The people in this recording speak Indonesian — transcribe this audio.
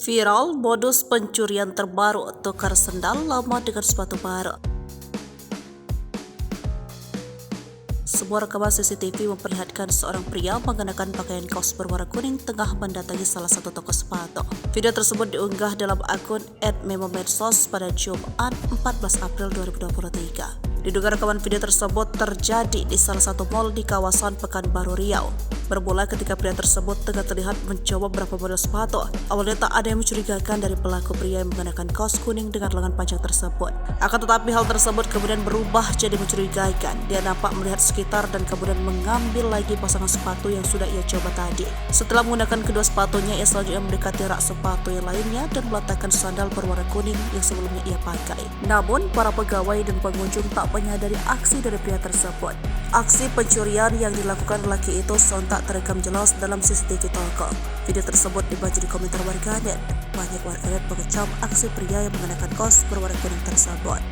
Viral modus pencurian terbaru, tukar sendal lama dengan sepatu baru. Sebuah rekaman CCTV memperlihatkan seorang pria mengenakan pakaian kaos berwarna kuning tengah mendatangi salah satu toko sepatu. Video tersebut diunggah dalam akun @memomedsos pada Jumat 14 April 2023. Diduga rekaman video tersebut terjadi di salah satu mal di kawasan Pekanbaru Riau. Bermula ketika pria tersebut tengah terlihat mencoba beberapa model sepatu. Awalnya tak ada yang mencurigakan dari pelaku pria yang mengenakan kaos kuning dengan lengan panjang tersebut. Akan tetapi hal tersebut kemudian berubah jadi mencurigakan. Dia nampak melihat sekitar dan kemudian mengambil lagi pasangan sepatu yang sudah ia coba tadi. Setelah menggunakan kedua sepatunya, ia selanjutnya mendekati rak sepatu yang lainnya dan meletakkan sandal berwarna kuning yang sebelumnya ia pakai. Namun, para pegawai dan pengunjung tak menyadari aksi dari pria tersebut. Aksi pencurian yang dilakukan lelaki itu sontak terekam jelas dalam CCTV toko. Video tersebut dibanjiri komentar warganet. Banyak warganet mengecam aksi pria yang mengenakan kaos berwarna kuning tersebut.